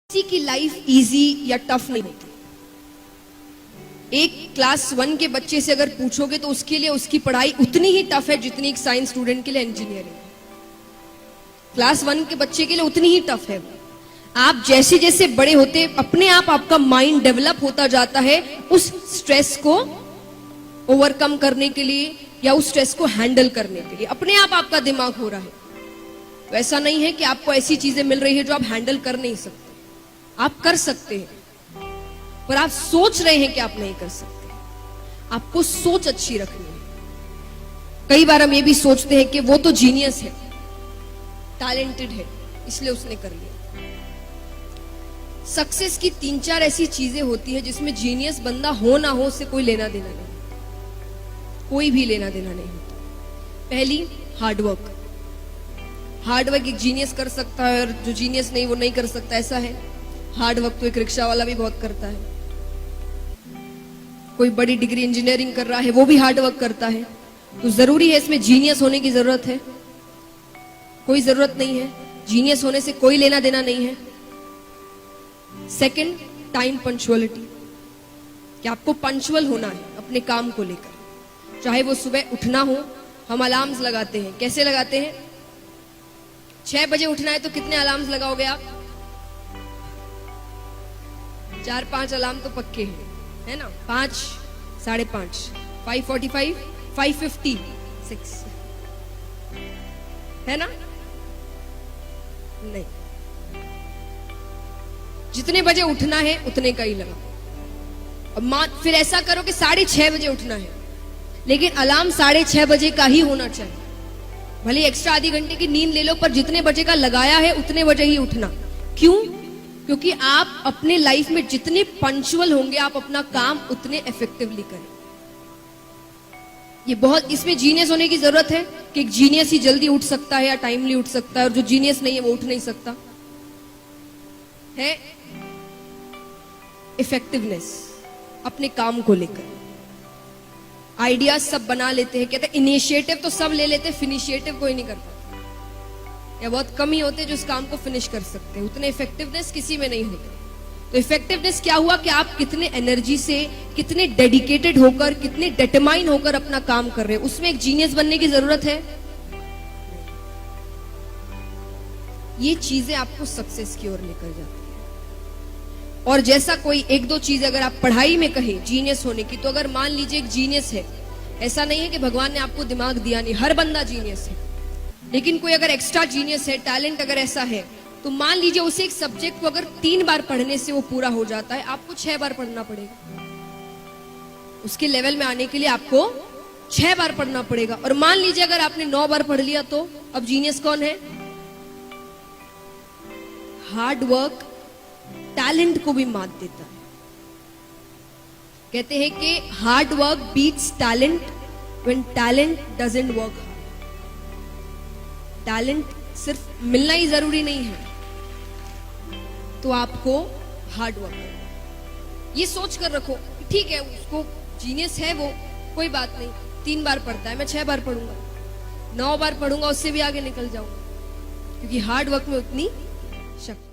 किसी की life easy या टफ नहीं होती। एक क्लास 1 के बच्चे से अगर पूछोगे तो उसके लिए उसकी पढ़ाई उतनी ही टफ है जितनी एक साइंस स्टूडेंट के लिए इंजीनियरिंग। क्लास 1 के बच्चे के लिए उतनी ही टफ है। आप जैसे जैसे बड़े होते अपने आप आपका माइंड डेवलप होता जाता है उस स्ट्रेस को ओवरकम करने के लिए या उस स्ट्रेस को हैंडल करने के लिए। अपने आप आपका दिमाग हो रहा है। तो ऐसा नहीं है कि आपको ऐसी चीजें मिल रही है जो आप हैंडल कर नहीं सकते। आप कर सकते हैं, पर आप सोच रहे हैं कि आप नहीं कर सकते। आपको सोच अच्छी रखनी है। कई बार हम ये भी सोचते हैं कि वो तो जीनियस है, टैलेंटेड है, इसलिए उसने कर लिया। सक्सेस की 3-4 ऐसी चीजें होती है जिसमें जीनियस बंदा हो ना हो उससे कोई लेना देना नहीं, कोई भी लेना देना नहीं होता। पहली, हार्डवर्क। हार्डवर्क एक जीनियस कर सकता है और जो जीनियस नहीं वो नहीं कर सकता, ऐसा है। हार्डवर्क तो एक रिक्शा वाला भी बहुत करता है। कोई बड़ी डिग्री इंजीनियरिंग कर रहा है वो भी हार्डवर्क करता है। तो जरूरी है इसमें जीनियस होने की जरूरत है? कोई जरूरत नहीं है। जीनियस होने से कोई लेना देना नहीं है। सेकंड, टाइम पंक्चुअलिटी, कि आपको पंक्चुअल होना है अपने काम को लेकर। चाहे वो सुबह उठना हो, हम अलार्म्स लगाते हैं। कैसे लगाते हैं? 6 बजे उठना है तो कितने अलार्म्स लगाओगे आप? 4-5 अलार्म तो पक्के हैं, है ना? 5, 5:30, 5:45, 5:50, 6, है ना? नहीं, जितने बजे उठना है उतने का ही लगाओ। अब फिर ऐसा करो कि 6:30 बजे उठना है, लेकिन अलार्म 6:30 बजे का ही होना चाहिए। भले एक्स्ट्रा आधी घंटे की नींद ले लो, पर जितने बजे का लगाया है उतने बजे ही उठना। क्यों? क्योंकि आप अपने लाइफ में जितने पंक्चुअल होंगे आप अपना काम उतने इफेक्टिवली करें। ये बहुत, इसमें जीनियस होने की जरूरत है कि एक जीनियस ही जल्दी उठ सकता है या टाइमली उठ सकता है, और जो जीनियस नहीं है वो उठ नहीं सकता है। इफेक्टिवनेस अपने काम को लेकर। आइडियाज सब बना लेते हैं, कहते हैं इनिशिएटिव तो सब ले लेते हैं, फिनिशिएटिव कोई नहीं कर पाता, या बहुत कम ही होते जो इस काम को फिनिश कर सकते हैं। उतने इफेक्टिवनेस किसी में नहीं होते। तो इफेक्टिवनेस क्या हुआ कि आप कितने एनर्जी से, कितने डेडिकेटेड होकर, कितने डिटरमाइन होकर अपना काम कर रहे हैं। उसमें एक जीनियस बनने की जरूरत है। ये चीजें आपको सक्सेस की ओर लेकर जाती है। और जैसा कोई 1-2 चीज अगर आप पढ़ाई में कहें जीनियस होने की, तो अगर मान लीजिए एक जीनियस है, ऐसा नहीं है कि भगवान ने आपको दिमाग दिया नहीं, हर बंदा जीनियस है, लेकिन कोई अगर एक्स्ट्रा जीनियस है, टैलेंट अगर ऐसा है, तो मान लीजिए उसे एक सब्जेक्ट को अगर 3 बार पढ़ने से वो पूरा हो जाता है, आपको 6 बार पढ़ना पड़ेगा। उसके लेवल में आने के लिए आपको 6 बार पढ़ना पड़ेगा। और मान लीजिए अगर आपने 9 बार पढ़ लिया, तो अब जीनियस कौन है? हार्ड वर्क टैलेंट को भी मात देता है। कहते हैं कि hard work beats talent when talent doesn't work hard. Talent सिर्फ मिलना ही जरूरी नहीं है, तो आपको हार्ड वर्क करना। ये सोच कर रखो, ठीक है उसको जीनियस है वो, कोई बात नहीं, 3 बार पढ़ता है, मैं 6 बार पढ़ूंगा, 9 बार पढ़ूंगा, उससे भी आगे निकल जाऊंगा, क्योंकि हार्ड वर्क में उतनी शक्ति